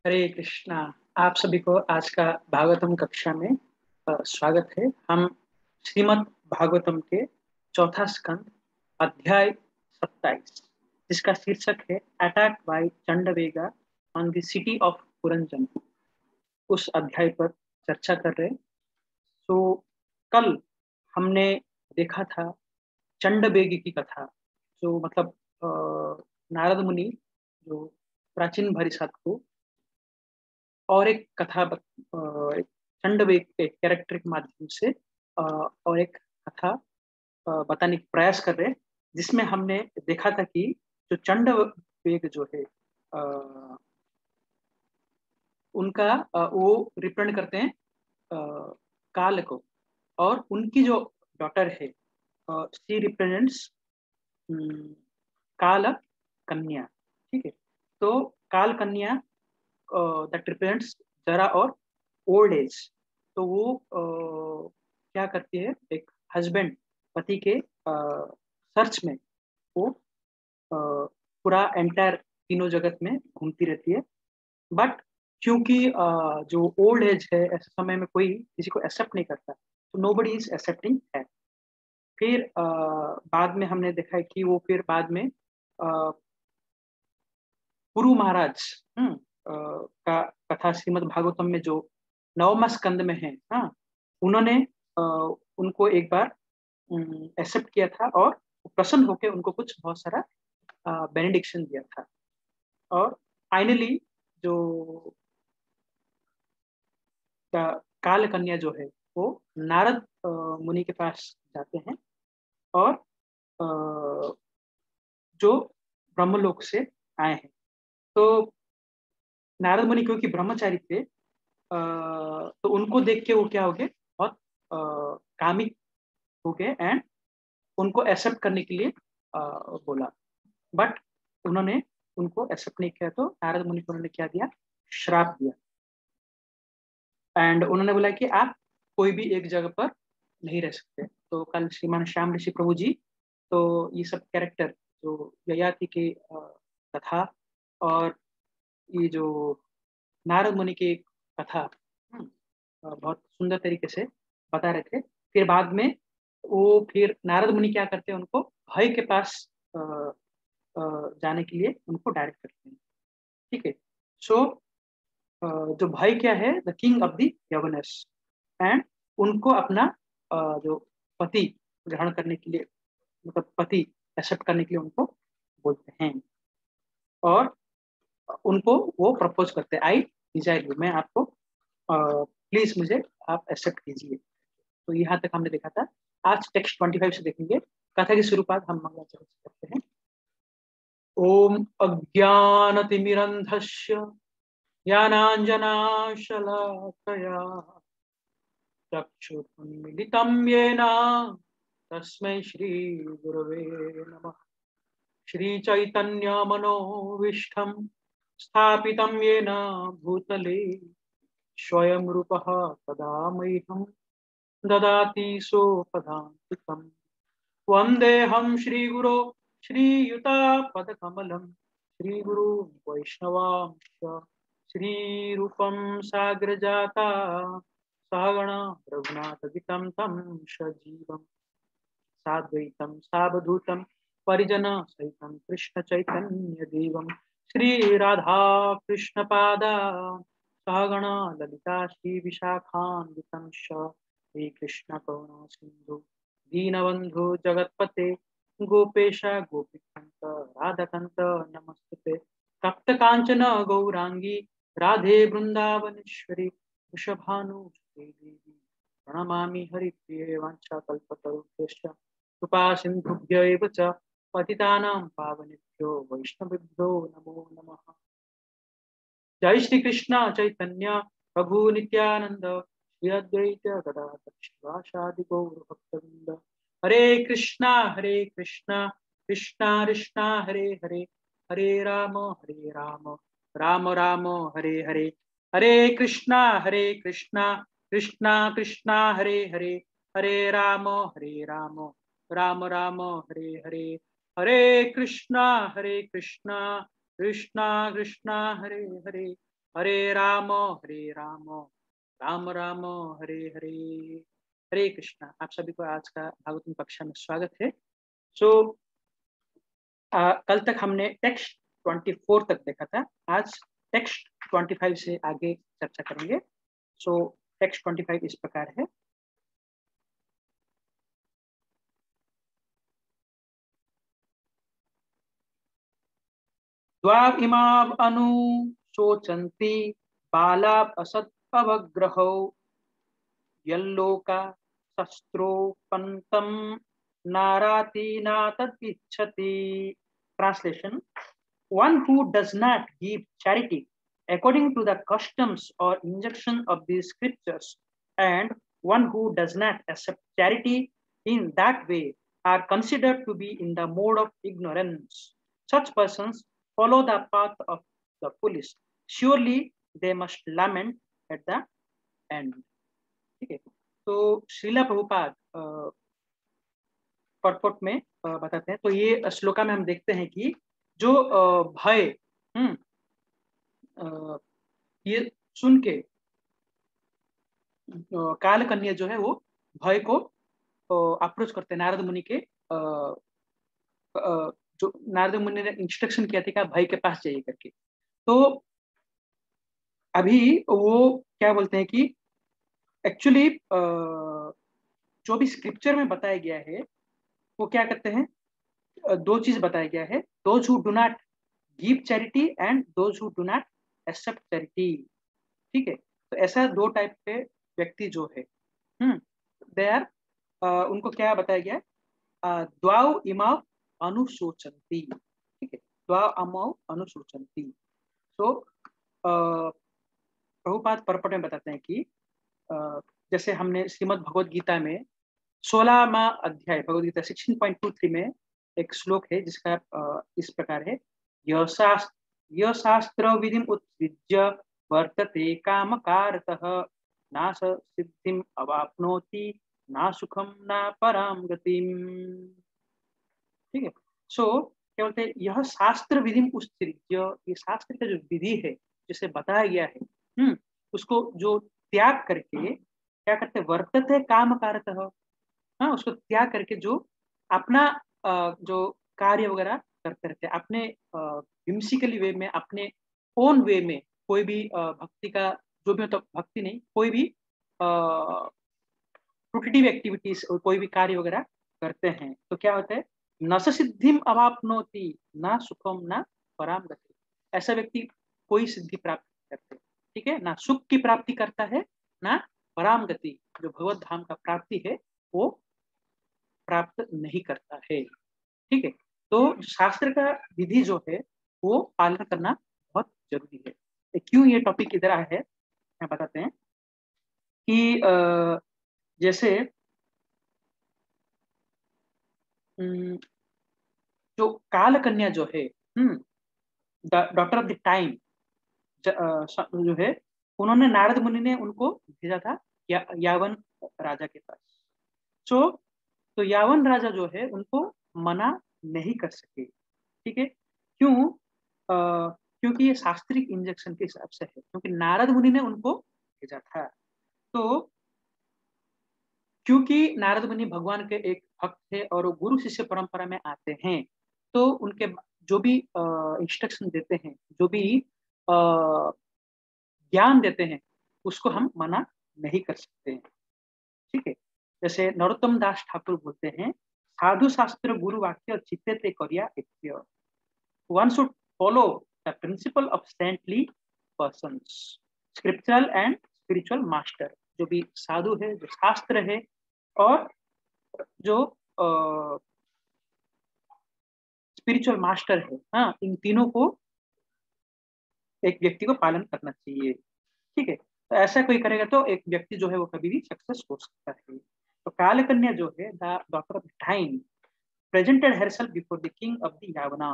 हरे कृष्णा। आप सभी को आज का भागवतम कक्षा में स्वागत है। हम श्रीमद् भागवतम के चौथा स्कंद अध्याय 27 जिसका शीर्षक है attack by Chandavega on the city of Puranjan, उस अध्याय पर चर्चा कर रहे हैं। तो कल हमने देखा था चंडवेग की कथा, जो मतलब नारद मुनि जो प्राचीन भरिष्ट और एक कथा एक चंडवेग के कैरेक्टर के माध्यम से और एक कथा बताने का प्रयास कर रहे हैं, जिसमें हमने देखा था कि जो चंडवेग जो है उनका वो रिप्रेजेंट करते हैं काल को, और उनकी जो डॉटर है शी रिप्रेजेंट्स काल कन्या। ठीक है, तो काल कन्या दैट रिप्रेजेंट्स जरा और ओल्ड एज। तो वो क्या करती है, एक हस्बैंड पति के सर्च में वो पूरा एंटायर तीनों जगत में घूमती रहती है। बट क्योंकि जो ओल्ड एज है, ऐसे समय में कोई किसी को एक्सेप्ट नहीं करता, तो नोबडी इज एक्सेप्टिंग है। फिर बाद में हमने देखा है कि वो फिर बाद में पुरु महाराज का कथा श्रीमद् भागवतम में जो नवम स्कंद में है, हाँ, उन्होंने उनको एक बार एक्सेप्ट किया था और प्रसन्न होकर उनको कुछ बहुत सारा बेनेडिक्शन दिया था। और फाइनली जो काल कन्या जो है वो नारद मुनि के पास जाते हैं, और जो ब्रह्मलोक से आए हैं। तो नारद मुनि क्योंकि ब्रह्मचारी थे, तो उनको देख के वो क्या हो गए, बहुत कामिक हो गए एंड उनको एक्सेप्ट करने के लिए बोला। बट उन्होंने उनको एक्सेप्ट नहीं किया, तो नारद मुनि को उन्होंने क्या दिया, श्राप दिया। एंड उन्होंने बोला कि आप कोई भी एक जगह पर नहीं रह सकते। तो कल श्रीमान श्याम ऋषि प्रभु जी तो ये सब कैरेक्टर जो ययाति के कथा और ये जो नारद मुनि की कथा बहुत सुंदर तरीके से बता रहे थे। फिर बाद में वो फिर नारद मुनि क्या करते हैं, उनको भय के पास अ, जाने के लिए उनको डायरेक्ट करते हैं। ठीक है, सो जो भय क्या है, the king of the Yavanas, and उनको अपना जो पति ग्रहण करने के लिए, मतलब पति एक्सेप्ट करने के लिए उनको बोलते हैं, और उनको वो प्रपोज करते हैं, आई डिजायर यू, मैं आपको प्लीज मुझे आप एक्सेप्ट कीजिए। तो यहाँ तक हमने देखा था। आज टेक्स्ट 25 से देखेंगे। कथा की शुरुआत हम मंगलाचरण से करते हैं। ओम अज्ञानतिमिरन्धस्य ज्ञानाञ्जनाशलाकया चक्षुरुन्मीलितं येन तस्मै श्रीगुरवे नमः। श्रीचैतन्यमनोभीष्टं स्थापितं येन भूतले स्वयं रूपः तदा मह्यं ददाति सोपदान्तिकम्। वन्देऽहं श्रीगुरो श्रीयुतापदकमलं श्रीगुरु वैष्णवांश्च श्रीरूपं साग्रजाता सहगण रघुनाथगितं तं सजीवं साद्वैतं सावधूतं परिजनसहितं कृष्णचैतन्यदेवं श्रीराधाकृष्णपादा सहगण ललिता श्रीविशाखान्वितं श्रीकृष्णकरुणा सिन्धु दीनबन्धु जगत्पते गोपेश गोपीकान्त राधाकान्त नमस्ते। तप्त कांचन गौरांगी राधे वृंदावनेश्वरी वृषभानुसुते देवी प्रणमामि हरिप्रिये। वाञ्छाकल्पतरुभ्यश्च कृपा सिन्धुभ्य एव च पतितानां पावनेभ्यो वैष्णवेभ्यो नमो नमः। जय श्री कृष्ण चैतन्य प्रभु नित्यानंद श्री अद्वैत गदाधर शिवासादि गौर भक्तवृंद। हरे कृष्णा कृष्णा कृष्णा हरे हरे, हरे राम राम राम हरे हरे। हरे कृष्णा कृष्णा कृष्णा हरे हरे, हरे राम राम राम हरे हरे। हरे कृष्णा कृष्णा कृष्णा हरे हरे, हरे राम राम राम हरे हरे। हरे कृष्णा। आप सभी को आज का भागवतम कक्षा में स्वागत है। सो कल तक हमने टेक्स्ट 24 तक देखा था। आज टेक्स्ट 25 से आगे चर्चा करेंगे। सो टेक्स्ट 25 इस प्रकार है। द्वाव इमाव अनु शोचन्ति बालाप असत अवग्रहौ यल्लोका शस्त्रोपंतम नाराति ना तदिच्छति। Translation: One who does not give charity according to the customs or injunction of the scriptures, and one who does not accept charity in that way are considered to be in the mode of ignorance. Such persons follow the path of the foolish. Surely they must lament at the end. ठीक है। तो श्रीला प्रभुपाद परपोट में बताते हैं। तो ये श्लोका में हम देखते हैं कि जो भय ये सुन के काल कन्या जो है वो भय को अप्रोच करते हैं नारद मुनि के। जो नारद मुनि ने इंस्ट्रक्शन किया था कि आप भय के पास जाइए करके। तो अभी वो क्या बोलते हैं कि एक्चुअली जो भी स्क्रिप्चर में बताया गया है वो क्या करते हैं, दो चीज बताया गया है। Those who do not give charity and those who do not accept charity. ठीक है। तो ऐसा दो टाइप के व्यक्ति जो है दे आर उनको क्या बताया गया, द्वाउ इमाव अनुशोचंती। ठीक है। द्वाउ अमाव अनुशोचंती। तो प्रभुपाद परपट में बताते हैं कि जैसे हमने श्रीमद् भगवद गीता में 16वां अध्याय भगवद गीता 16.23 में एक श्लोक है जिसका इस प्रकार है। यह शास्त्र विधिम उत्सृज्य वर्तते कामकारतः ना सिद्धिम अवाप्नोति ना सुखम ना पराम गतिम। ठीक है। सो क्या बोलते हैं, यह शास्त्र विधिम उत्सृज्य, ये शास्त्र का जो विधि है जिसे बताया गया है उसको जो त्याग करके क्या करते, वर्तते कामकारतः। हाँ, उसको त्याग करके जो अपना जो कार्य वगैरह करते रहते हैं अपने whimsically वे में, अपने ओन वे में, कोई भी भक्ति का जो भी मतलब भक्ति नहीं, कोई भी प्रोटेक्टिव एक्टिविटीज और कोई भी कार्य वगैरह करते हैं तो क्या होता है, न सिद्धिम अवाप्नोति न सुखम न पराम गति। ऐसा व्यक्ति कोई सिद्धि प्राप्त करते, ठीक है, ना सुख की प्राप्ति करता है ना पराम गति, जो भगवत धाम का प्राप्ति है वो प्राप्त नहीं करता है। ठीक है। तो शास्त्र का विधि जो है वो पालन करना बहुत जरूरी है। क्यों ये टॉपिक इधर आया है मैं बताते हैं कि जैसे जो काल कन्या जो है डॉक्टर ऑफ द टाइम जो है, उन्होंने नारद मुनि ने उनको भेजा था यावन राजा के पास। तो यावन राजा जो है उनको मना नहीं कर सके। ठीक है। क्यों? क्योंकि ये शास्त्रिक इंजेक्शन के हिसाब से है, क्योंकि नारद मुनि ने उनको भेजा था। तो क्योंकि नारद मुनि भगवान के एक भक्त थे और वो गुरु शिष्य परंपरा में आते हैं, तो उनके जो भी इंस्ट्रक्शन देते हैं, जो भी ज्ञान देते हैं, उसको हम मना नहीं कर सकते हैं। ठीक है। जैसे नरोत्तम दास ठाकुर बोलते हैं, साधु शास्त्र गुरु वाक्य चित्ते करिया एक्य। One should follow the principle of saintly persons, scriptural and spiritual master। जो भी साधु है, जो शास्त्र है और जो स्पिरिचुअल मास्टर है, हाँ, इन तीनों को एक व्यक्ति को पालन करना चाहिए। ठीक है। तो ऐसा कोई करेगा तो एक व्यक्ति जो है वो कभी भी सक्सेस हो सकता है। तो काल कन्या जो है the doctor of time presented herself before the king of the Yavana.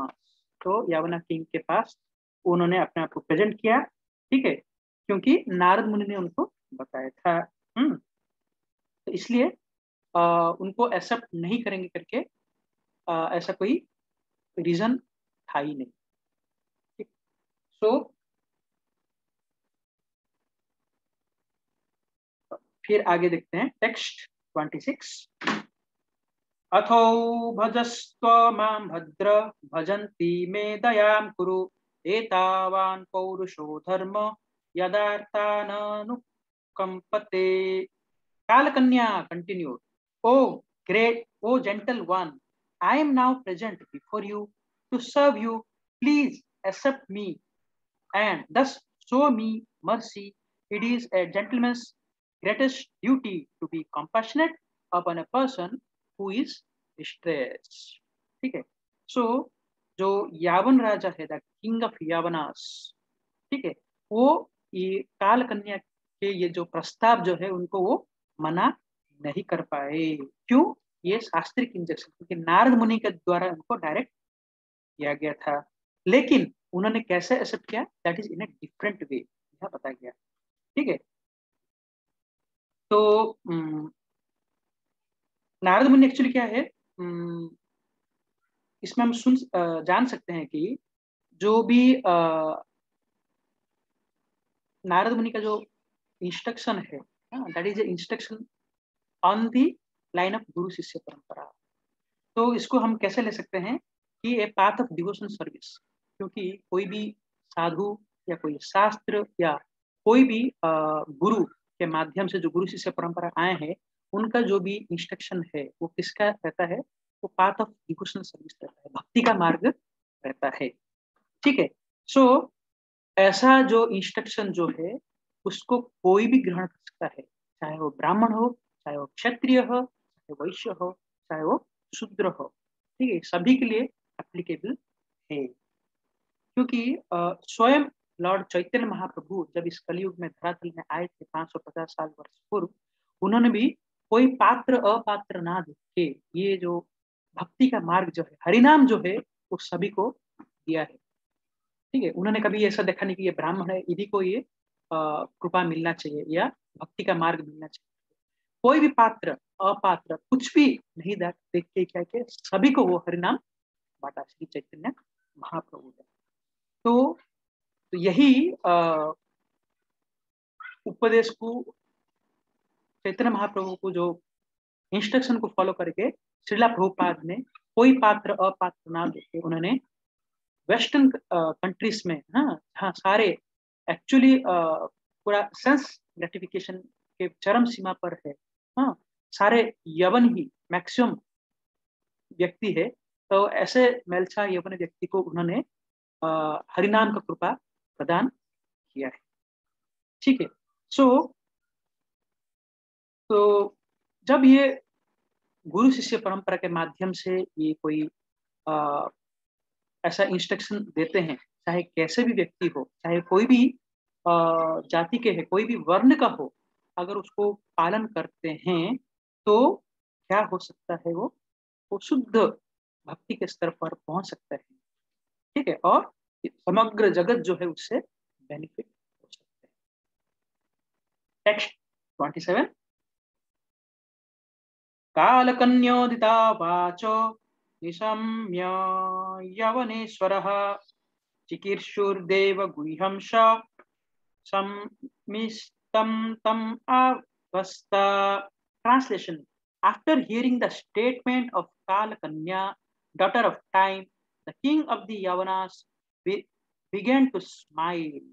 तो यावना किंग के पास उन्होंने अपने आप को प्रेजेंट किया। ठीक है। क्योंकि नारद मुनि ने उनको बताया था। तो इसलिए उनको एक्सेप्ट नहीं करेंगे करके ऐसा कोई रीजन था ही नहीं। ठीक। सो फिर आगे देखते हैं टेक्स्ट 26। अथो भजस्व मां भद्र भजन्ति मे दयां कुरु एतावान् पौरुषो धर्म यदार्थाननुकंपते। Kalakanya continued, O great, O gentle one, I am now present before you to serve you. Please accept me and thus show me mercy. It is a gentleman's greatest duty to be compassionate upon a person who is distressed. ठीक है। सो जो यावन राजा है, the king of यावनास, ठीक है, वो ये काल कन्या के ये जो प्रस्ताव जो है उनको वो मना नहीं कर पाए। क्यों? ये शास्त्रिक इंजेक्शन, क्योंकि नारद मुनि के द्वारा उनको डायरेक्ट किया गया था। लेकिन उन्होंने कैसे एक्सेप्ट किया, that is in a different way, यह बताया गया। ठीक है। तो नारद मुनि एक्चुअली क्या है, इसमें हम जान सकते हैं कि जो भी नारद मुनि का जो इंस्ट्रक्शन है, that is instruction on the line of गुरु शिष्य परंपरा। तो इसको हम कैसे ले सकते हैं कि a path of devotion service, क्योंकि कोई भी साधु या कोई शास्त्र या कोई भी गुरु के माध्यम से जो गुरु शिष्य परंपरा आए हैं, उनका जो भी इंस्ट्रक्शन है वो किसका रहता है, वो पाथ ऑफ डिवोशन सर्विस रहता है, भक्ति का मार्ग रहता है। ठीक है। सो ऐसा जो इंस्ट्रक्शन जो है उसको कोई भी ग्रहण कर सकता है, चाहे वो ब्राह्मण हो, चाहे वो क्षत्रिय हो, चाहे वैश्य हो, चाहे वो शूद्र हो। ठीक है, सभी के लिए एप्लीकेबल है। क्योंकि स्वयं लॉर्ड चैतन्य महाप्रभु जब इस कलयुग में धरातल में आए थे 550 साल वर्ष पूर्व, उन्होंने भी कोई पात्र अपात्र ना देख के ये जो भक्ति का मार्ग जो है, हरिनाम जो है, वो सभी को दिया है। ठीक है, उन्होंने कभी ऐसा देखा नहीं कि ये ब्राह्मण है, इन्हीं को ये कृपा मिलना चाहिए या भक्ति का मार्ग मिलना चाहिए। कोई भी पात्र अपात्र कुछ भी नहीं देख के क्या के सभी को वो हरिनाम बांटा श्री चैतन्य महाप्रभु ने। तो यही उपदेश को चैतन्य महाप्रभु को जो इंस्ट्रक्शन को फॉलो करके श्रीला प्रभुपाद ने कोई पात्र अपात्र ना देखे, उन्होंने वेस्टर्न कंट्रीज में, हाँ सारे एक्चुअली पूरा सेंस ग्रेटिफिकेशन के चरम सीमा पर है, हाँ सारे यवन ही मैक्सिमम व्यक्ति है, तो ऐसे मेलछा यवन व्यक्ति को उन्होंने हरिनाम का कृपा प्रदान किया है। ठीक है। तो जब ये गुरु शिष्य परंपरा के माध्यम से ये कोई ऐसा इंस्ट्रक्शन देते हैं, चाहे कैसे भी व्यक्ति हो, चाहे कोई भी जाति के है, कोई भी वर्ण का हो, अगर उसको पालन करते हैं तो क्या हो सकता है, वो शुद्ध भक्ति के स्तर पर पहुंच सकता है। ठीक है, और समग्र जगत जो है उससे बेनिफिट हो सकते हैं। टेक्स्ट 27। कालकन्योदिता वाचो निशम्य यवनेश्वरः चिकीर्षुर्देव गुह्यं सम्मिष्टं तम् अवस्था। Translation: After hearing the statement of Kalakanya, daughter of time, the king of the Yavanas began to smile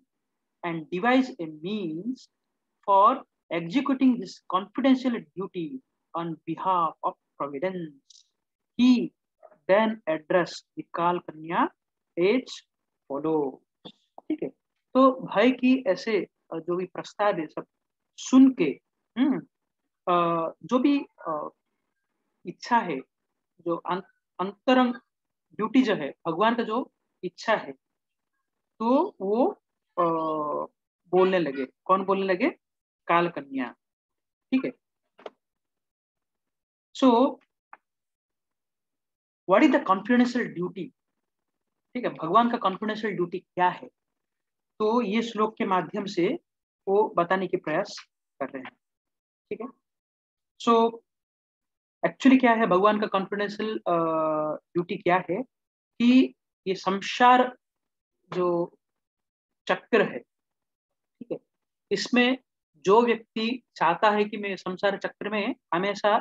and devise a means for executing his confidential duty on behalf of Providence. He then addressed the Kalakanya as follows. ठीक है। तो भाई की ऐसे जो भी प्रस्ताव है सब सुन के जो भी इच्छा है, जो अंतरंग ड्यूटी जो है, भगवान का जो इच्छा है, तो वो बोलने लगे। कौन बोलने लगे? काल कन्या। ठीक है। So what is the confidential duty? ठीक है, भगवान का कॉन्फिडेंशियल ड्यूटी क्या है, तो ये श्लोक के माध्यम से वो बताने के प्रयास कर रहे हैं। ठीक है। सो एक्चुअली क्या है भगवान का कॉन्फिडेंशियल ड्यूटी क्या है कि ये संसार जो चक्र है, ठीक है, इसमें जो व्यक्ति चाहता है कि मैं संसार चक्र में हमेशा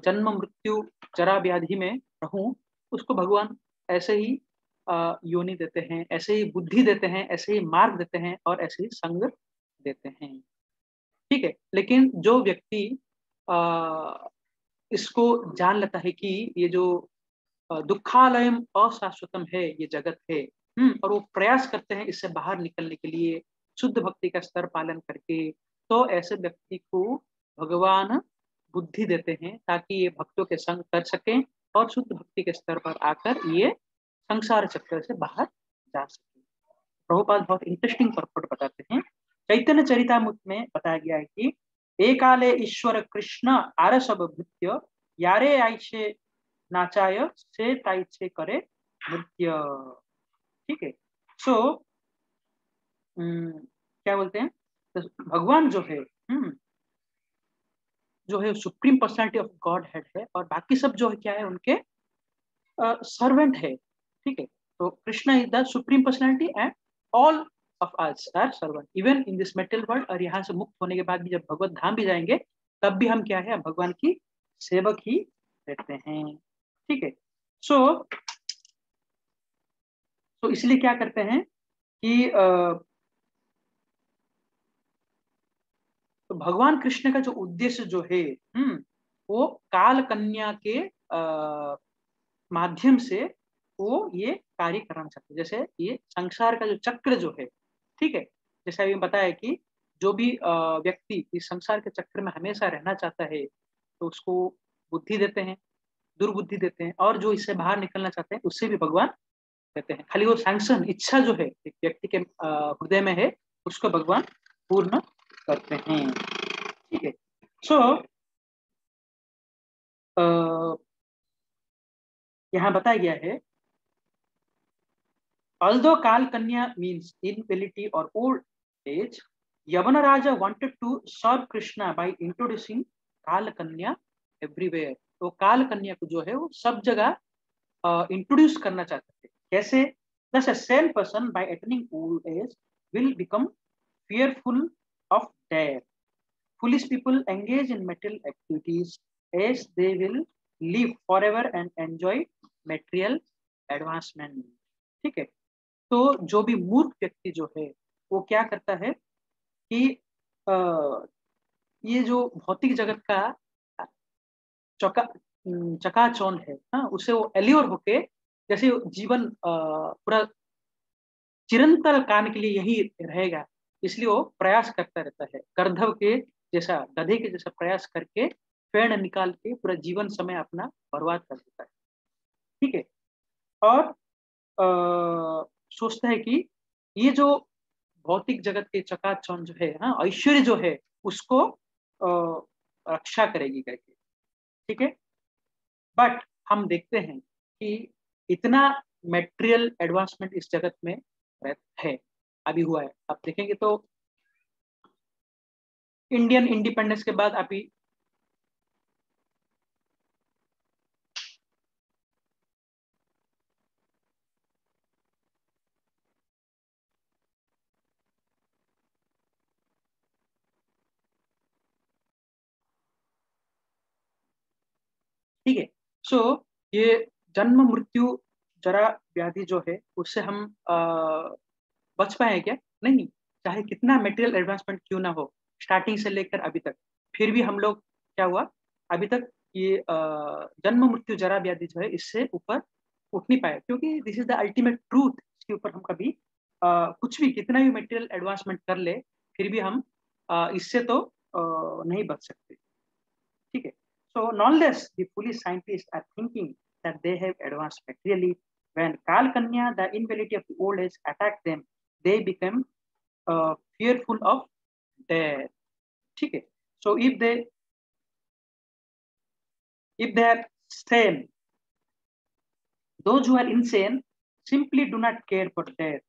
जन्म मृत्यु जरा व्याधि में रहूं, उसको भगवान ऐसे ही योनि देते हैं, ऐसे ही बुद्धि देते हैं, ऐसे ही मार्ग देते हैं और ऐसे ही संग देते हैं। ठीक है, लेकिन जो व्यक्ति अ, इसको जान लेता है कि ये जो दुखालयम अशाश्वतम है, ये जगत है, और वो प्रयास करते हैं इससे बाहर निकलने के लिए शुद्ध भक्ति का स्तर पालन करके, तो ऐसे व्यक्ति को भगवान बुद्धि देते हैं ताकि ये भक्तों के संग कर सकें और शुद्ध भक्ति के स्तर पर आकर ये संसार चक्र से बाहर जा सके। प्रभुपाद बहुत इंटरेस्टिंग पर्पट बताते हैं। चैतन्य चरितामृत में बताया गया है कि एकाले ईश्वर कृष्ण आरसब भृत्य यारे आइसे नाचाय से ताइसे करे नृत्य। ठीक है, सो क्या बोलते हैं, तो भगवान जो है supreme personality of God head है, और बाकी सब जो है क्या है, उनके सर्वेंट है। ठीक है, तो Krishna is the supreme personality and all of us are servant even in this metal world. और यहाँ से मुक्त होने के बाद भी जब भगवत धाम भी जाएंगे तब भी हम क्या है, भगवान की सेवक ही रहते हैं। ठीक है, सो तो इसलिए क्या करते हैं कि तो भगवान कृष्ण का जो उद्देश्य जो है, वो काल कन्या के माध्यम से वो ये कार्य करना चाहते हैं। जैसे ये संसार का जो चक्र जो है, ठीक है, जैसे अभी बताया कि जो भी व्यक्ति इस संसार के चक्र में हमेशा रहना चाहता है तो उसको बुद्धि देते हैं, दुर्बुद्धि देते हैं, और जो इससे बाहर निकलना चाहते हैं उससे भी भगवान देते हैं। खाली वो सैंक्शन इच्छा जो है एक व्यक्ति के हृदय में है, उसको भगवान पूर्ण करते हैं। ठीक है, सो यहाँ बताया गया है, although Kal Kanya means inability or old age, Yavana Raja wanted to serve Krishna by introducing Kal Kanya everywhere. तो काल कन्या को जो है वो सब जगह इंट्रोड्यूस करना चाहते थे। कैसे? Thus a sane person by attaining old age will become fearful of death. Foolish people engage in material activities as they will live forever and enjoy material advancement. ठीक है, तो जो भी मूर्ख व्यक्ति जो है वो क्या करता है कि आ, ये जो भौतिक जगत का चका चकाचौंध है, हाँ, उसे वो एल्योर होके जैसे जीवन पूरा चिरंतन काल के लिए यही रहेगा, इसलिए वो प्रयास करता रहता है, गर्दभ के जैसा, गधे के जैसा प्रयास करके फेड़ निकाल के पूरा जीवन समय अपना बर्बाद कर देता है। ठीक है, और सोचता है कि ये जो भौतिक जगत के चकाचौंध जो है, हाँ, ऐश्वर्य जो है उसको रक्षा करेगी करके। ठीक है, बट हम देखते हैं कि इतना मेटेरियल एडवांसमेंट इस जगत में है, अभी हुआ है। आप देखेंगे तो इंडियन इंडिपेंडेंस के बाद अभी ठीक है, सो ये जन्म मृत्यु जरा व्याधि जो है उससे हम बच पाए हैं क्या? नहीं, चाहे कितना मेटेरियल एडवांसमेंट क्यों ना हो स्टार्टिंग से लेकर अभी तक, फिर भी हम लोग क्या हुआ, अभी तक ये जन्म मृत्यु जरा व्याधि जो है इससे ऊपर उठ नहीं पाया, क्योंकि this is the ultimate truth. इसके ऊपर हम कभी कुछ भी कितना भी मेटेरियल एडवांसमेंट कर ले फिर भी हम इससे तो नहीं बच सकते। ठीक है, so nonetheless the foolish scientists are thinking that they have advanced materially. When Kal Kanya, the invalidity of the old age, attacked them, they become fearful of death. ठीक है, so if they are sane, those who are insane simply do not care for death,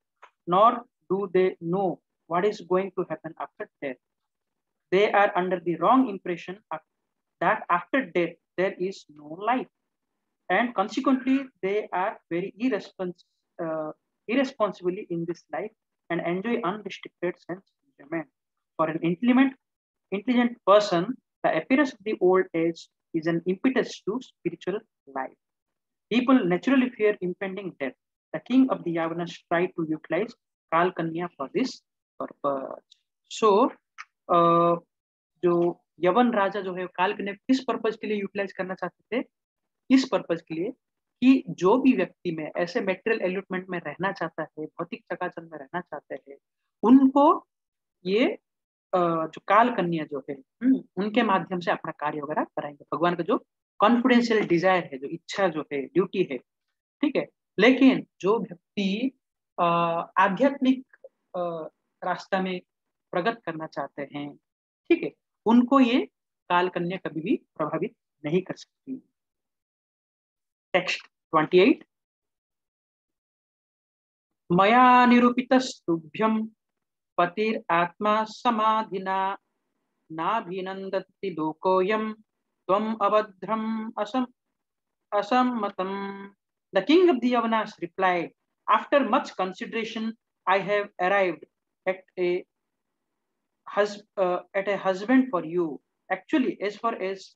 nor do they know what is going to happen after death. They are under the wrong impression that after death there is no life, and consequently they are very irresponsibly in this life and enjoy unrestricted sense enjoyment. For an intelligent person, the appearance of the old age is an impetus to spiritual life. People naturally fear impending death. The king of the Yavanas tried to utilize Kalkanya for this purpose. So, जो यवन राजा जो है कालकन्या किस purpose के लिए utilise करना चाहते थे? इस पर्पज के लिए कि जो भी व्यक्ति में ऐसे मेटेरियल एलिमेंट में रहना चाहता है, भौतिक चकाचौंध में रहना चाहते हैं, उनको ये जो काल कन्या जो है उनके माध्यम से अपना कार्य वगैरह कराएंगे। भगवान का जो कॉन्फिडेंशियल डिजायर है, जो इच्छा जो है, ड्यूटी है, ठीक है। लेकिन जो व्यक्ति आध्यात्मिक रास्ता में प्रगत करना चाहते हैं, ठीक है, उनको ये काल कन्या कभी भी प्रभावित नहीं कर सकती। टेक्स्ट 28 मया निरूपितस्तुभ्यं पतिरात्मा समाधिना नाभिनन्दति लोकोऽयं त्वम् अभद्रम् असम्मतम्। The king of the Yavanas replied, after much consideration, I have arrived at a husband for you. Actually, as far as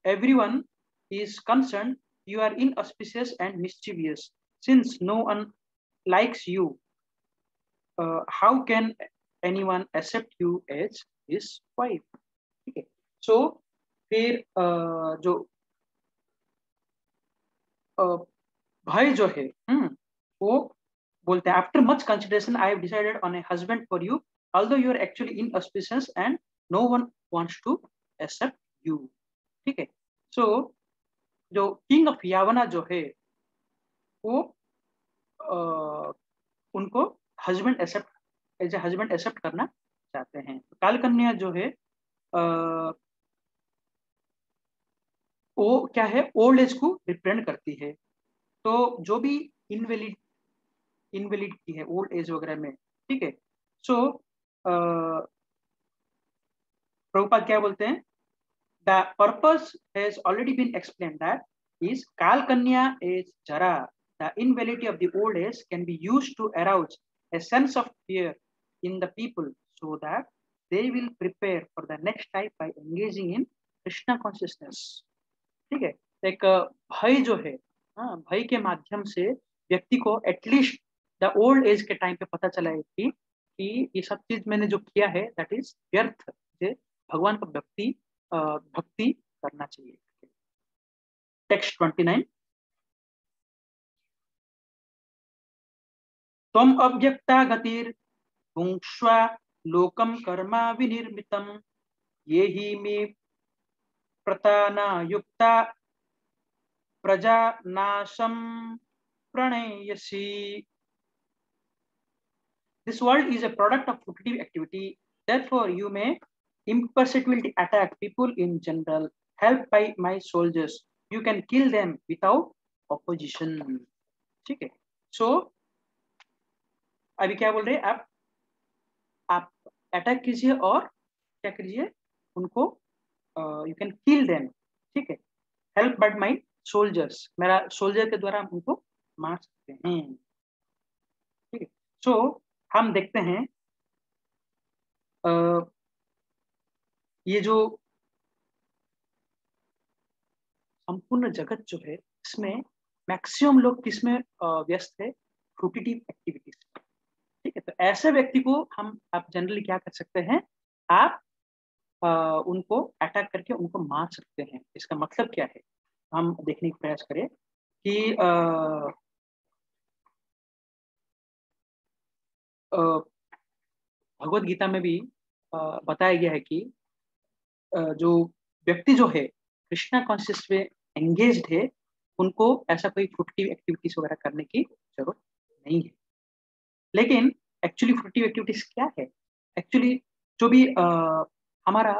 everyone is concerned, you are inauspicious and mischievous. Since no one likes you, how can anyone accept you as his wife? Okay. So फिर जो भाई जो है वो बोलते हैं, after much consideration I have decided on a husband for you although you are actually inauspicious and no one wants to accept you. ठीक है। सो जो किंग ऑफ यावना जो है वो उनको husband accept as a husband accept करना चाहते हैं। कालकन्या जो है वो क्या है, ओल्ड एज को रिप्रेजेंट करती है। तो जो भी इनवैलिड की है ओल्ड एज वगैरह में, ठीक है। सो प्रभुपाद क्या बोलते हैं, the purpose has already been explained that is Kala Kanya is Jara, the invalidity of the old age can be used to arouse a sense of fear in the people so that they will prepare for the next life by engaging in Krishna consciousness। ठीक है। एक भय जो है, भय के माध्यम से व्यक्ति को एटलीस्ट द ओल्ड एज के टाइम पे पता चला है कि ये सब चीज मैंने जो किया है दैट इज व्यर्थ, मुझे भगवान का भक्ति करना चाहिए। टेक्स्ट 29 त्वम अव्यक्ता गतिर भुंक्ष्वा लोकम कर्मा विनिर्मितम ये ही मे प्रताना युक्ता प्रजा नाशम प्रणयसी। This world is a product of fruitive activity, therefore you may imperceptibly attack people in general, helped by my soldiers, you can kill them without opposition। ठीक है। सो अभी क्या बोल रहे हैं, आप अटैक कीजिए और क्या कीजिए, उनको यू कैन किल देम। ठीक है। हेल्प बाय माय सोल्जर्स, मेरा सोल्जर के द्वारा हम उनको मार सकते हैं। ठीक है। सो हम देखते हैं ये जो संपूर्ण जगत जो है इसमें मैक्सिमम लोग किसमें व्यस्त है, फ्रूटिटिव एक्टिविटीज। ठीक है। तो ऐसे व्यक्ति को आप जनरली क्या कर सकते हैं, आप उनको अटैक करके उनको मार सकते हैं। इसका मतलब क्या है, हम देखने का प्रयास करें कि भगवत गीता में भी बताया गया है कि जो व्यक्ति जो है कृष्णा कॉन्शियस में एंगेज्ड है, उनको ऐसा कोई फ्रूटिव एक्टिविटीज वगैरह करने की जरूरत नहीं है। लेकिन एक्चुअली फ्रूटिव एक्टिविटीज क्या है, एक्चुअली जो भी हमारा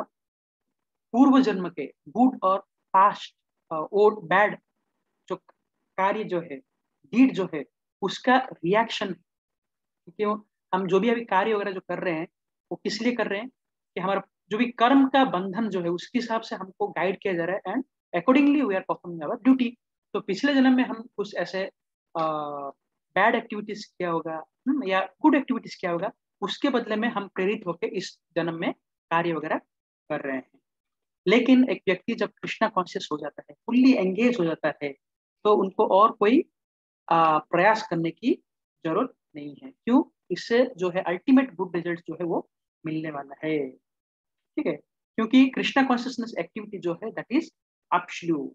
पूर्व जन्म के गुड और पास्ट और बैड जो कार्य जो है, डीड जो है, उसका रिएक्शन। क्यों हम जो भी अभी कार्य वगैरह जो कर रहे हैं वो किस लिए कर रहे हैं, कि हमारा जो भी कर्म का बंधन जो है उसके हिसाब से हमको गाइड किया जा रहा है and accordingly we are performing our duty. तो पिछले जन्म में हम कुछ ऐसे बैड एक्टिविटीज किया होगा या गुड एक्टिविटीज किया होगा, उसके बदले में हम प्रेरित होकर इस जन्म में कार्य वगैरह कर रहे हैं। लेकिन एक व्यक्ति जब कृष्णा कॉन्शियस हो जाता है, फुल्ली एंगेज हो जाता है, तो उनको और कोई प्रयास करने की जरूरत नहीं है। क्यों? इससे जो है अल्टीमेट गुड रिजल्ट जो है वो मिलने वाला है। ठीक है, क्योंकि कृष्णा कॉन्शियसनेस एक्टिविटी जो है दैट इज एब्सोल्यूट।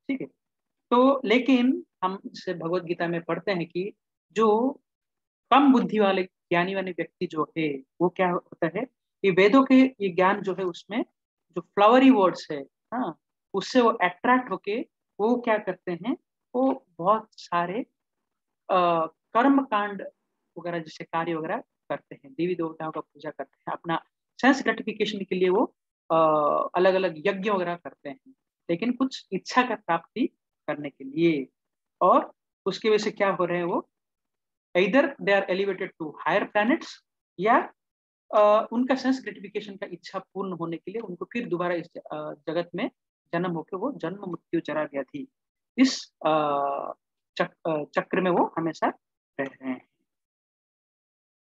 ठीक है, तो लेकिन हम जैसे भगवत गीता में पढ़ते हैं कि जो कम बुद्धि वाले ज्ञानी वाले व्यक्ति जो है वो क्या होता है, ये वेदों के ये ज्ञान जो है उसमें जो फ्लावरी वर्ड्स है, हाँ, उससे वो अट्रैक्ट होके वो क्या करते हैं, वो बहुत सारे कर्म कांड वगैरह जैसे कार्य वगैरह करते हैं, देवी देवताओं का पूजा करते हैं, अपना सेंस ग्रेटिफिकेशन के लिए वो अलग अलग यज्ञ वगैरह करते हैं, लेकिन कुछ इच्छा का प्राप्ति करने के लिए। और उसकी वजह से क्या हो रहे हैं वो, इधर they are elevated to higher planets, या उनका सेंस ग्रेटिफिकेशन का इच्छा पूर्ण होने के लिए उनको फिर दोबारा इस जगत में जन्म होकर वो जन्म मृत्यु चरा गया थी, इस चक्र में वो हमेशा रह रहे हैं।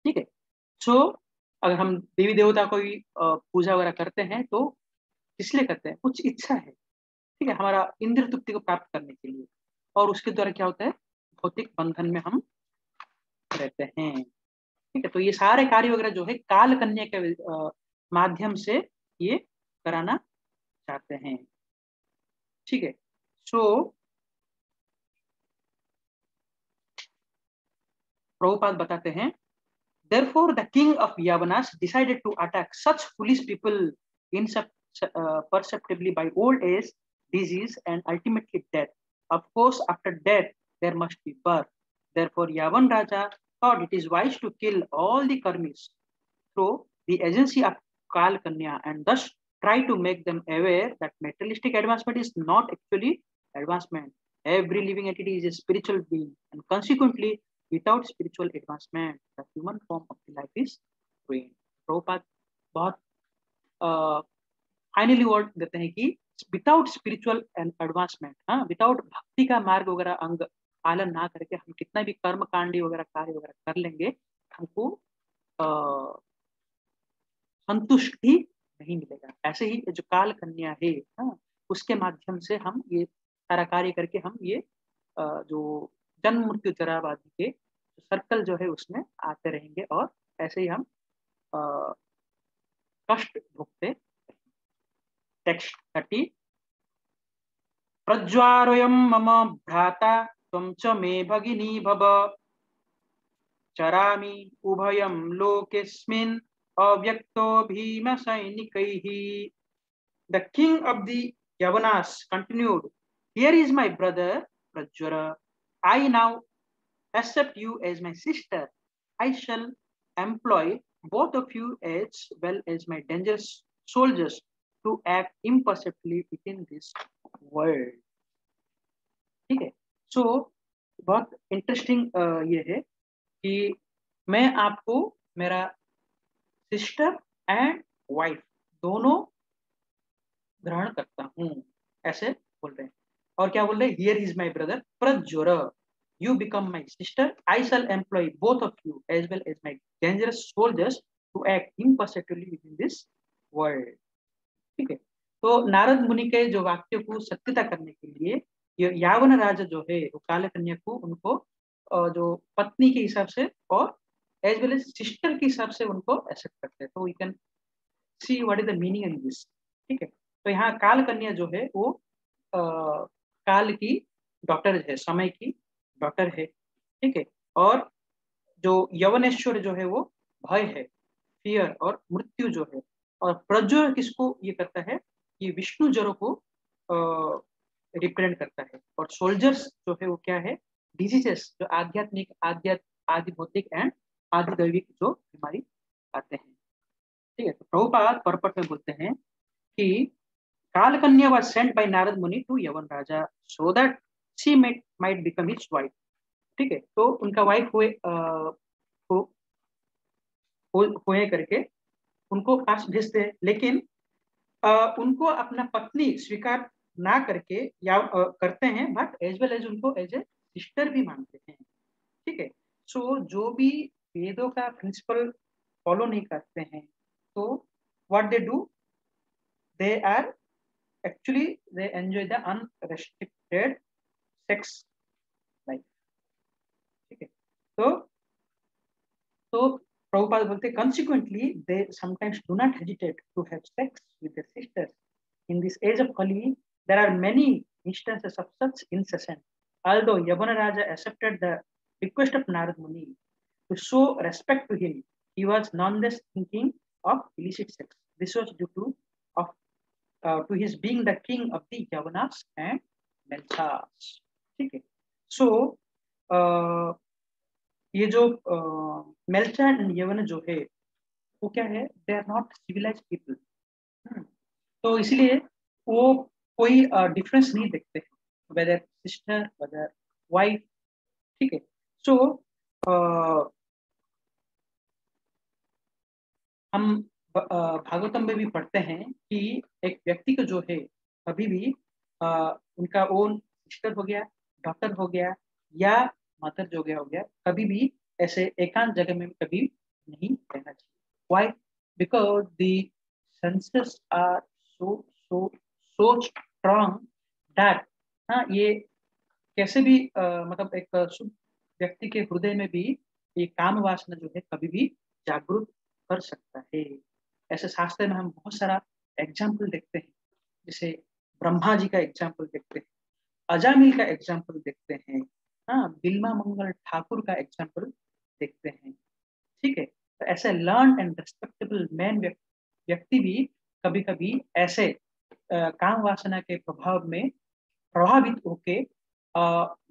ठीक है, सो अगर हम देवी देवता को भी पूजा वगैरह करते हैं तो इसलिए करते हैं, कुछ इच्छा है, ठीक है, हमारा इंद्र तृप्ति को प्राप्त करने के लिए, और उसके द्वारा क्या होता है, भौतिक बंधन में हम रहते हैं। ठीक है, तो ये सारे कार्य वगैरह जो है काल कन्या के माध्यम से ये कराना चाहते हैं। ठीक है, सो प्रभुपाद बताते हैं, therefore the king of Yavanas decided to attack such foolish people perceptibly by old age, disease, and ultimately death. Of course, after death there must be birth. Therefore Yavan Raja thought it is wise to kill all the karmis through the agency of Kal Kanya, and thus try to make them aware that materialistic advancement is not actually advancement. Every living entity is a spiritual being, and consequently, without spiritual advancement, the human form of the life is ruined. Prabhupada बहुत finally word देते हैं कि without spiritual and advancement, हाँ, without भक्ति का मार्ग वगैरह अंग पालन ना करके हम कितना भी कर्म कांडी वगैरह कार्य वगैरह कर लेंगे, हमको संतुष्टि नहीं मिलेगा। ऐसे ही जो काल कन्या है, हाँ, उसके माध्यम से हम ये सारा कार्य करके हम ये जो जन्म मृत्यु जराबादी के सर्कल जो है उसमें आते रहेंगे, और ऐसे ही हम कष्ट भुगते। टेक्स्ट 30, प्रज्वारोयम मम भ्राता त्वं च मे भगिनी भव, चरामि उभयं लोकेस्मिन् अव्यक्तो Bhim सैनिकैः। The king of the Yavanas continued, here is my brother Prajwara. I now accept you as my sister. I shall employ both of you as well as my dangerous soldiers to act imperceptibly within this world. ठीक है, सो बहुत interesting ये है कि मैं आपको मेरा sister and wife दोनों ग्रहण करता हूँ, ऐसे बोल रहे हैं। और क्या बोल रहे हैं, here is my brother Prajvara, you become my sister, I shall employ both of you as well as my dangerous soldiers to act imperceptibly within this world. ठीक है, तो नारद मुनि के जो वाक्य को सत्यता करने के लिए यावन राजा जो है वो काले कन्या को उनको जो पत्नी के हिसाब से और एज वेल एज सिस्टर के हिसाब से उनको एक्सेप्ट करते हैं। तो we can see what is the meaning in this. ठीक है, तो यहाँ काल कन्या जो है वो काल की डॉटर है, समय की डॉटर है। ठीक है, और जो यवनेश्वर जो है वो भय है, फियर और मृत्यु जो है, और प्रज्वल किसको ये करता है, ये विष्णु जरो को रिप्रेजेंट करता है, और सोल्जर्स जो है वो क्या है, डिजीजेस जो आध्यात्मिक आदि भौतिक एंड आदि दैविक जो बीमारी आते हैं। ठीक है, तो प्रभुपाद परपट में बोलते हैं कि काल कन्या was sent by नारद मुनि टू यवन राजा so that she might become his wife। ठीक है, तो उनका वाइफ हुए करके उनको पास भेजते हैं, लेकिन उनको अपना पत्नी स्वीकार ना करके या करते हैं, बट एज वेल एज उनको एज ए सिस्टर भी मानते हैं। ठीक है, सो जो भी वेदों का प्रिंसिपल फॉलो नहीं करते हैं, तो what they do, they are actually they enjoy the unrestricted sex life. ठीक है, तो प्रभुपाद बोलते consequently they sometimes do not hesitate to have sex with their sisters. In this age of Kali, there are many instances of such incessant. Although Yavana Raja accepted the request of Narad Muni to show respect to him, he was nonetheless thinking of illicit sex. This was due to his being the king of the Yavanas and Melchas. ठीक है, so ये जो मेल्चा and यवन जो है वो क्या है, they are not civilised people. तो इसलिए वो कोई डिफरेंस नहीं देखते हैं, वेदर सिस्टर वेदर वाइफ। ठीक है, सो हम भागवतम में भी पढ़ते हैं कि एक व्यक्ति को जो है कभी भी उनका ओन सिस्टर हो गया, डॉटर हो गया या मदर जो गया हो गया, कभी भी ऐसे एकांत जगह में कभी नहीं रहना चाहिए। Why? Because the senses are so strong that ये कैसे भी मतलब एक शुद्ध व्यक्ति के हृदय में भी ये काम वासना जो है कभी भी जागृत कर सकता है। ऐसे शास्त्र में हम बहुत सारा एग्जाम्पल देखते हैं, जैसे ब्रह्मा जी का एग्जाम्पल देखते हैं, अजामिल का एग्जाम्पल देखते हैं, बिल्मा मंगल ठाकुर का एग्जाम्पल देखते हैं। ठीक है, तो ऐसे लर्न एंड रेस्पेक्टेबल मैन व्यक्ति भी कभी कभी ऐसे काम वासना के प्रभाव में प्रभावित होके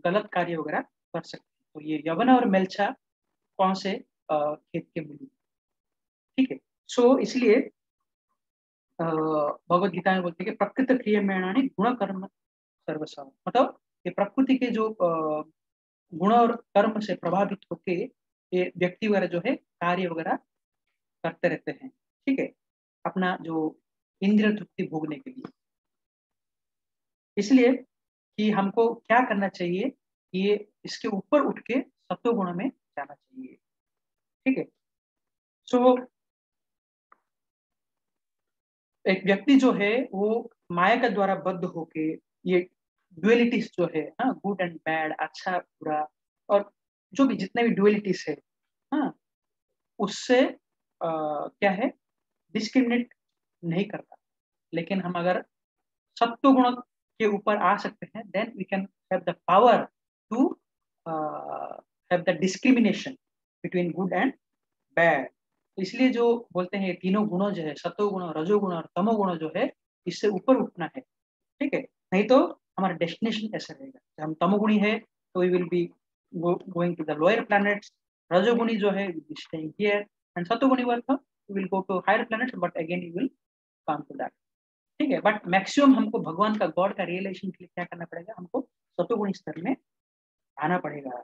गलत कार्य वगैरह कर सकते हैं। तो ये यवन और मेल्चा कौन से खेत के मूल। ठीक है, सो इसलिए भगवत गीता में बोलते हैं कि प्रकृत क्रियमाणानि गुण कर्म सर्वस्व, मतलब ये प्रकृति के जो गुण और कर्म से प्रभावित होके ये व्यक्ति वगैरह जो है कार्य वगैरह करते रहते हैं। ठीक है, अपना जो इंद्रिय तृप्ति भोगने के लिए। इसलिए कि हमको क्या करना चाहिए, ये इसके ऊपर उठ के सत्व गुण में जाना चाहिए। ठीक है, सो एक व्यक्ति जो है वो माया के द्वारा बद्ध होके ये ड्युअलिटीज जो है, गुड एंड बैड, अच्छा बुरा, और जो भी जितने भी ड्युअलिटीज है, उससे क्या है, डिस्क्रिमिनेट नहीं करता। लेकिन हम अगर सत्व गुण के ऊपर आ सकते हैं, then we can have the power to have the discrimination between good and bad. इसलिए जो बोलते हैं तीनों गुणों जो है, सत्व गुण, रजोगुण और तमो गुण जो है, इससे ऊपर उठना है। ठीक है, नहीं तो हमारा डेस्टिनेशन ऐसा रहेगा, जब हम तमोगुणी है तो we will be going to the lower planets, रजोगुणी जो है will be staying here, and सत्वगुणी work we will go to higher planets, but again you will come to that. ठीक है, बट मैक्सिमम हमको भगवान का, गॉड का रियलाइजेशन के लिए क्या करना पड़ेगा, हमको सत्वगुणी स्तर में आना पड़ेगा।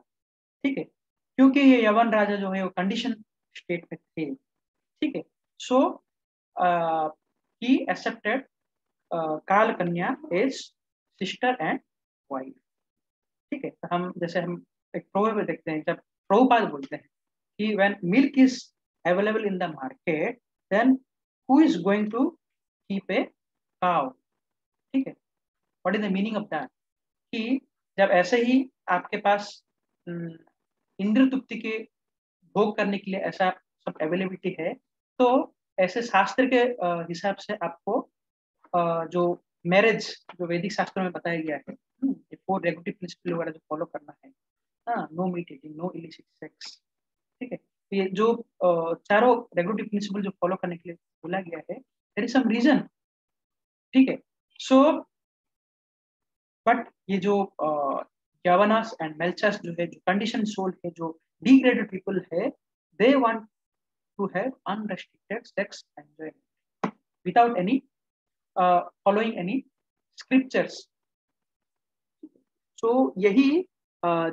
ठीक है, क्योंकि ये यवन राजा जो है वो कंडीशन स्टेट में थे। ठीक है, सो ही एक्सेप्टेड काल कन्या एज सिस्टर एंड वाइफ। ठीक है, तो हम जैसे हम एक प्रोवर्ब में देखते हैं, जब प्रभुपाद बोलते हैं कि when milk is available in the market, then who is going to keep a cow. ठीक है, what is the meaning of that, कि जब ऐसे ही आपके पास इंद्र तृप्ति के भोग करने के लिए ऐसा सब अवेलेबिलिटी है, तो ऐसे शास्त्र के हिसाब से आपको जो मैरिज जो वैदिक शास्त्रों में बताया गया है, ये 4 रेगुलेटरी प्रिंसिपल वगैरह जो फॉलो करना है, no meat eating, no illicit sex. ठीक है, ये जो चारों रेगुलेटरी प्रिंसिपल जो फॉलो करने के लिए बोला गया है, देयर इज सम रीजन। ठीक है, सो बट ये जो यावनास एंड मेल्चास जो है, जो कंडीशन सोल है, जो डिग्रेडेड पीपल है, they want to have unrestricted sex enjoyment without any following any scriptures. So यही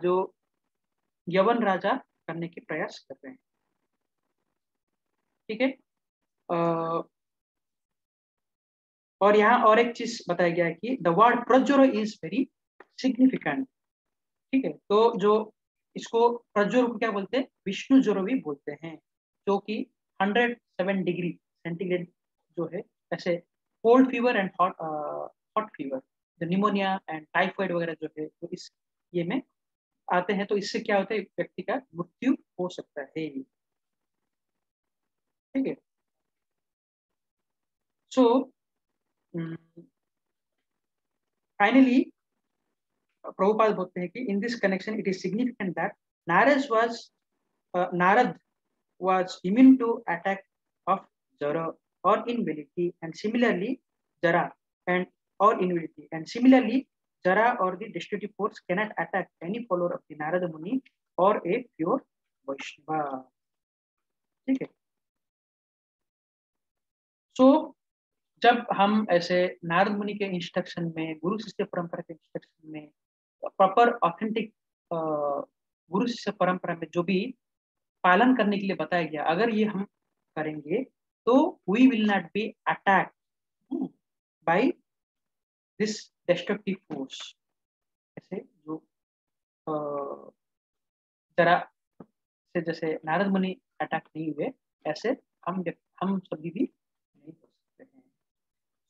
जो यवन राजा करने के प्रयास कर रहे हैं। ठीक है, और यहाँ और एक चीज बताया गया है कि the word Prajvaro is very significant. ठीक है, तो जो इसको प्रज्वर को क्या बोलते हैं, विष्णु ज्वर भी बोलते हैं, जो कि 107 डिग्री सेंटीग्रेड जो है, ऐसे cold fever and hot fever, जो निमोनिया एंड टाइफाइड वगैरह जो है तो इस ये में आते हैं, तो इससे क्या होता है, व्यक्ति का मृत्यु हो सकता है। ठीक है। सो फाइनली प्रभुपाद बोलते हैं कि in this connection it is significant that Narad was immune to attack of Jara or invalidity, and similarly Jara and or invalidity, and similarly Jara or the destructive force cannot attack any follower of the Narada Muni or a pure Vaishnava. ठीक है। सो जब हम ऐसे नारद मुनि के instruction में, गुरु शिष्य परंपरा के इंस्ट्रक्शन में, प्रॉपर ऑथेंटिक गुरु शिष्य परंपरा में जो भी पालन करने के लिए बताया गया, अगर ये हम करेंगे तो we will not be attack by this destructive force. ऐसे जो जरा से जैसे नारद मुनि अटैक नहीं हुए, ऐसे हम सभी भी नहीं हो सकते हैं।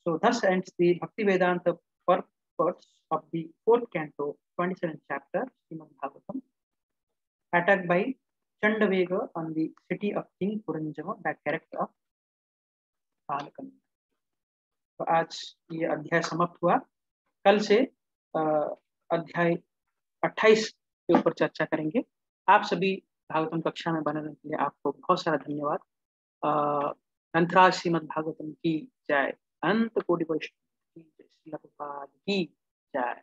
सो thus ends the Bhakti Vedanta purpose of the fourth canto, 27th chapter, Srimad Bhagavatam, attacked by Chandavega on the city of King Puranjava, the character of Balakanda। तो आज ये अध्याय समाप्त हुआ। कल से अध्याय 28 के ऊपर चर्चा करेंगे। आप सभी भागवतम कक्षा में बने रहने के लिए आपको बहुत सारा धन्यवाद। ग्रंथराज श्रीमद् भागवतम की जय, अनंत कोटि वैष्णव की जय, श्रील प्रभुपाद की जय।